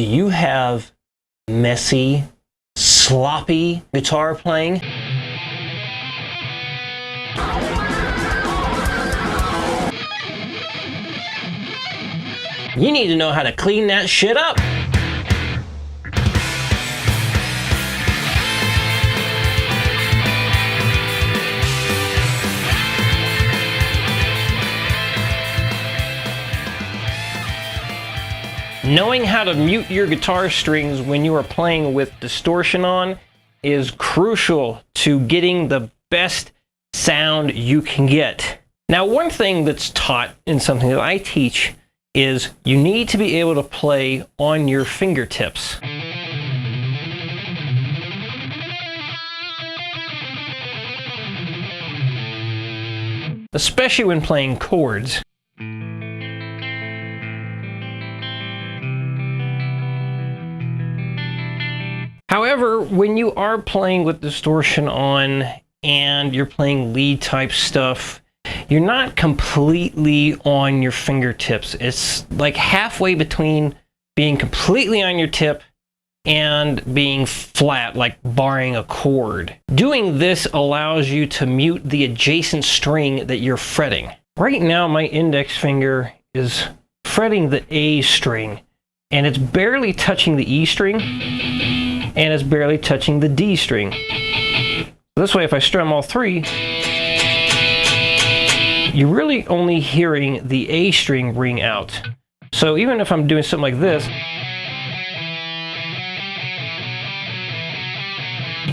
Do you have messy, sloppy guitar playing? You need to know how to clean that shit up. Knowing how to mute your guitar strings when you are playing with distortion on is crucial to getting the best sound you can get. Now, one thing that's taught in something that I teach is you need to be able to play on your fingertips. Especially when playing chords. However, when you are playing with distortion on and you're playing lead type stuff, you're not completely on your fingertips. It's like halfway between being completely on your tip and being flat, like barring a chord. Doing this allows you to mute the adjacent string that you're fretting. Right now, my index finger is fretting the A string, and it's barely touching the E string, and it's barely touching the D string. This way, if I strum all three, you're really only hearing the A string ring out. So even if I'm doing something like this,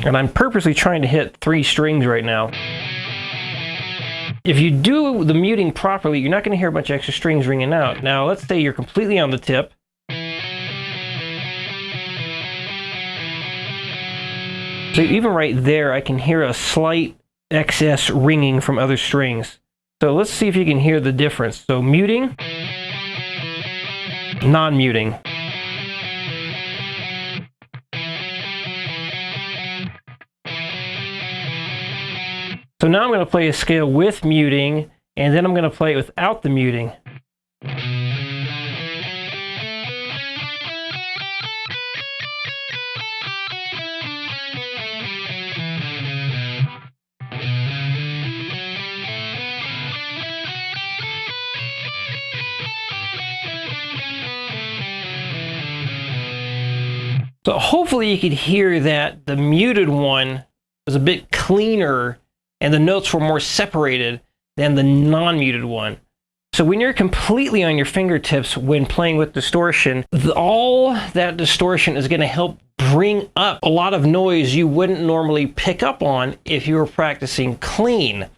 and I'm purposely trying to hit 3 strings right now, if you do the muting properly, you're not going to hear a bunch of extra strings ringing out. Now, let's say you're completely on the tip. So even right there, I can hear a slight excess ringing from other strings. So let's see if you can hear the difference. So muting, non-muting. So now I'm going to play a scale with muting, and then I'm going to play it without the muting. So hopefully you could hear that the muted one was a bit cleaner and the notes were more separated than the non-muted one. So when you're completely on your fingertips when playing with distortion, all that distortion is going to help bring up a lot of noise you wouldn't normally pick up on if you were practicing clean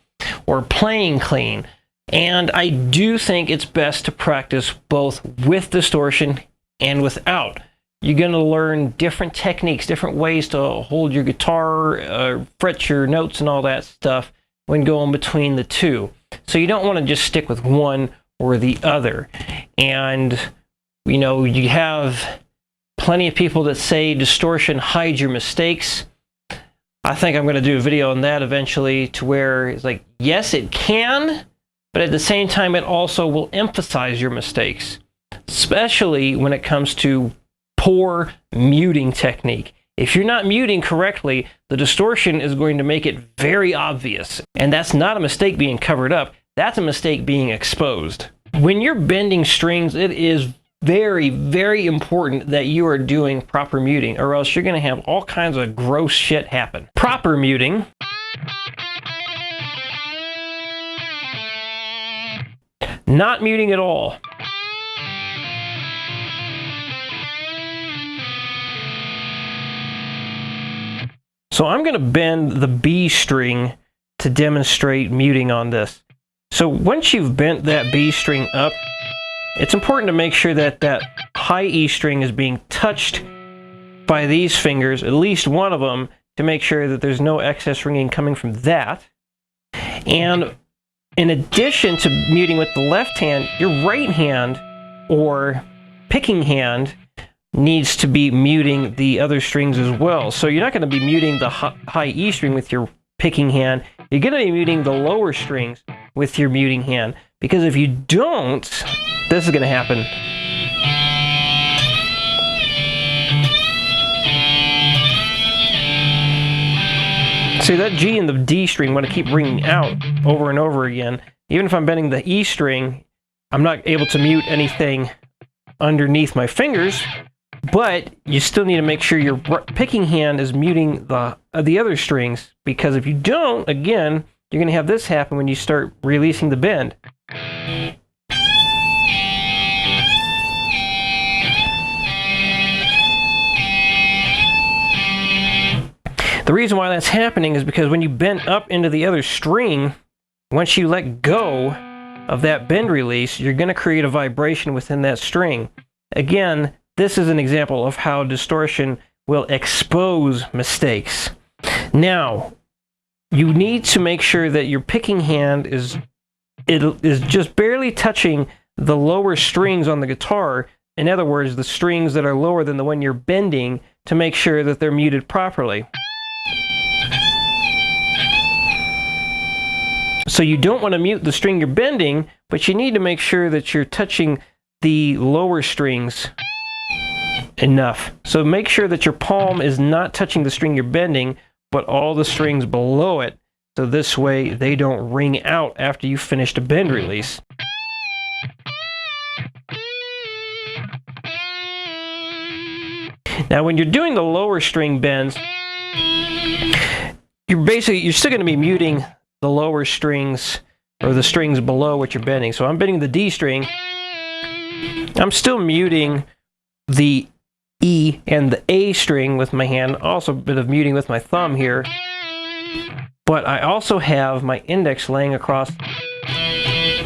or playing clean. And I do think it's best to practice both with distortion and without. You're going to learn different techniques, different ways to hold your guitar, fret your notes and all that stuff when going between the two. So you don't want to just stick with one or the other. And, you know, you have plenty of people that say distortion hides your mistakes. I think I'm going to do a video on that eventually, to where it's like, yes, it can, but at the same time, it also will emphasize your mistakes, especially when it comes to poor muting technique. If you're not muting correctly, the distortion is going to make it very obvious. And that's not a mistake being covered up, that's a mistake being exposed. When you're bending strings, it is very, very important that you are doing proper muting, or else you're going to have all kinds of gross shit happen. Proper muting . Not muting at all. So I'm going to bend the B string to demonstrate muting on this. So once you've bent that B string up, it's important to make sure that that high E string is being touched by these fingers, at least one of them, to make sure that there's no excess ringing coming from that. And in addition to muting with the left hand, your right hand or picking hand needs to be muting the other strings as well. So you're not going to be muting the high E string with your picking hand. You're going to be muting the lower strings with your muting hand. Because if you don't, this is going to happen. See, that G and the D string want to keep ringing out over and over again. Even if I'm bending the E string, I'm not able to mute anything underneath my fingers, but you still need to make sure your picking hand is muting the other strings, because if you don't, again, you're going to have this happen when you start releasing the bend. The reason why that's happening is because when you bend up into the other string, once you let go of that bend release, you're going to create a vibration within that string. Again, this is an example of how distortion will expose mistakes. Now, you need to make sure that your picking hand is just barely touching the lower strings on the guitar. In other words, the strings that are lower than the one you're bending, to make sure that they're muted properly. So you don't want to mute the string you're bending, but you need to make sure that you're touching the lower strings enough. So make sure that your palm is not touching the string you're bending, but all the strings below it. So this way they don't ring out after you finish the bend release. Now when you're doing the lower string bends, you're still going to be muting the lower strings, or the strings below what you're bending. So I'm bending the D string. I'm still muting the E and the A string with my hand, also a bit of muting with my thumb here. But I also have my index laying across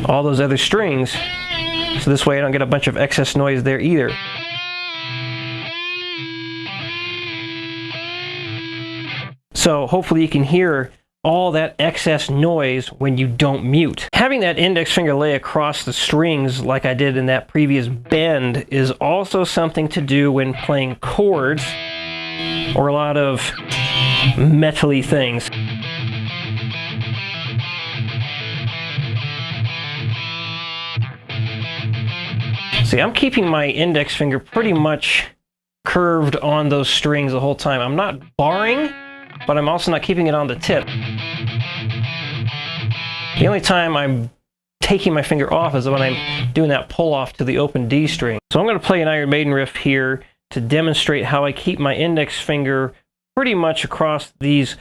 all those other strings, so this way I don't get a bunch of excess noise there either. So hopefully you can hear all that excess noise when you don't mute. Having that index finger lay across the strings like I did in that previous bend is also something to do when playing chords or a lot of metal-y things. See, I'm keeping my index finger pretty much curved on those strings the whole time. I'm not barring, but I'm also not keeping it on the tip. The only time I'm taking my finger off is when I'm doing that pull off to the open D string. So I'm going to play an Iron Maiden riff here to demonstrate how I keep my index finger pretty much across these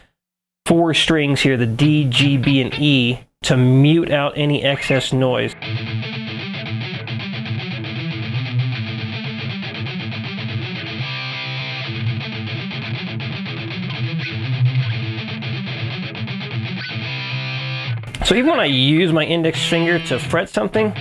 four strings here, the D, G, B, and E, to mute out any excess noise. So even when I use my index finger to fret something,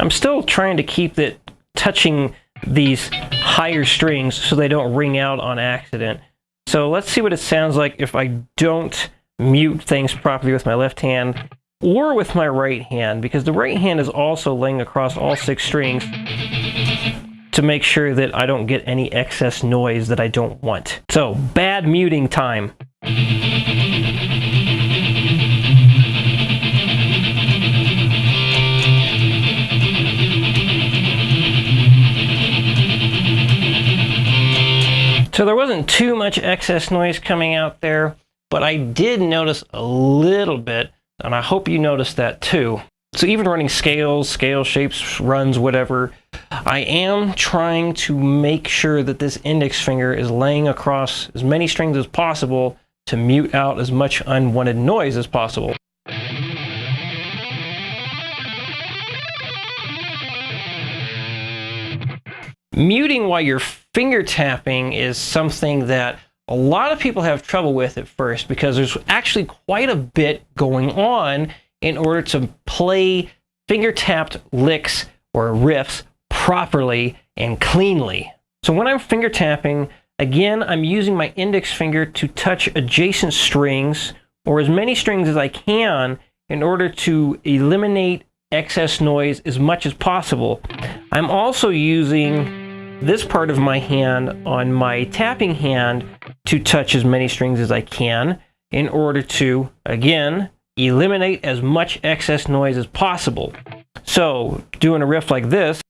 I'm still trying to keep it touching these higher strings so they don't ring out on accident. So let's see what it sounds like if I don't mute things properly with my left hand or with my right hand, because the right hand is also laying across all 6 strings to make sure that I don't get any excess noise that I don't want. So, bad muting time. So there wasn't too much excess noise coming out there, but I did notice a little bit, and I hope you noticed that too. So even running scales, scale shapes, runs, whatever, I am trying to make sure that this index finger is laying across as many strings as possible to mute out as much unwanted noise as possible. Muting while you're finger tapping is something that a lot of people have trouble with at first, because there's actually quite a bit going on in order to play finger tapped licks or riffs properly and cleanly. So when I'm finger tapping, again, I'm using my index finger to touch adjacent strings, or as many strings as I can, in order to eliminate excess noise as much as possible. I'm also using this part of my hand on my tapping hand to touch as many strings as I can in order to, again, eliminate as much excess noise as possible. So, doing a riff like this,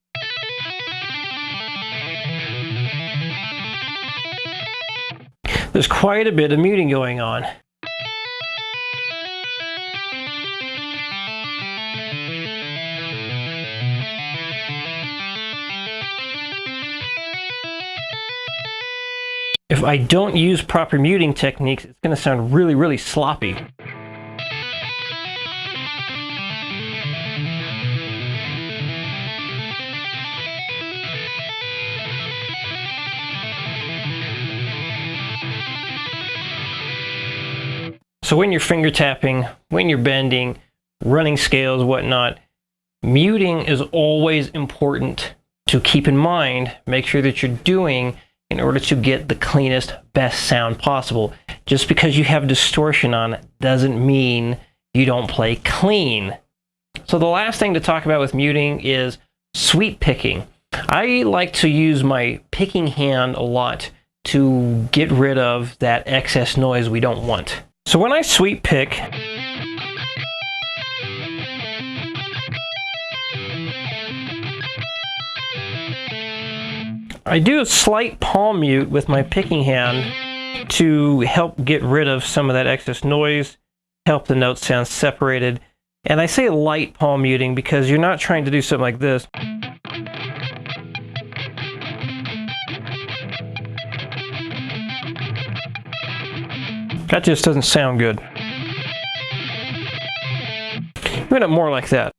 There's quite a bit of muting going on. If I don't use proper muting techniques, it's going to sound really, really sloppy. So when you're finger tapping, when you're bending, running scales, whatnot, muting is always important to keep in mind. Make sure that you're doing in order to get the cleanest, best sound possible. Just because you have distortion on doesn't mean you don't play clean. So the last thing to talk about with muting is sweep picking. I like to use my picking hand a lot to get rid of that excess noise we don't want. So when I sweep pick, I do a slight palm mute with my picking hand to help get rid of some of that excess noise, help the notes sound separated. And I say light palm muting because you're not trying to do something like this. That just doesn't sound good. You end up more like that.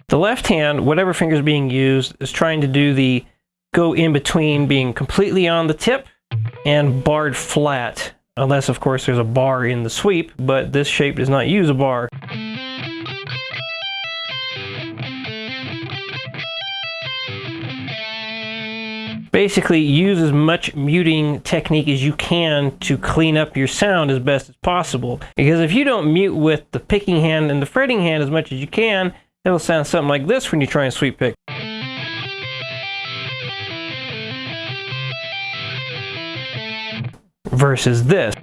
The left hand, whatever finger is being used, is trying to do the go in between being completely on the tip and barred flat. Unless, of course, there's a bar in the sweep, but this shape does not use a bar. Basically, use as much muting technique as you can to clean up your sound as best as possible. Because if you don't mute with the picking hand and the fretting hand as much as you can, it'll sound something like this when you try and sweep pick. Versus this.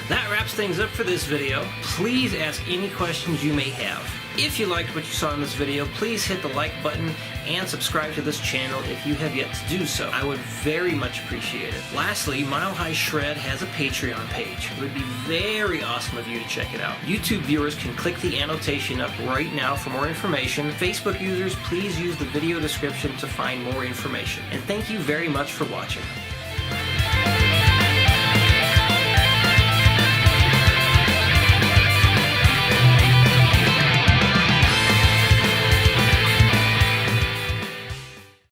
That wraps things up for this video. Please ask any questions you may have. If you liked what you saw in this video, please hit the like button and subscribe to this channel if you have yet to do so. I would very much appreciate it. Lastly, Mile High Shred has a Patreon page. It would be very awesome of you to check it out. YouTube viewers can click the annotation up right now for more information. Facebook users, please use the video description to find more information. And thank you very much for watching.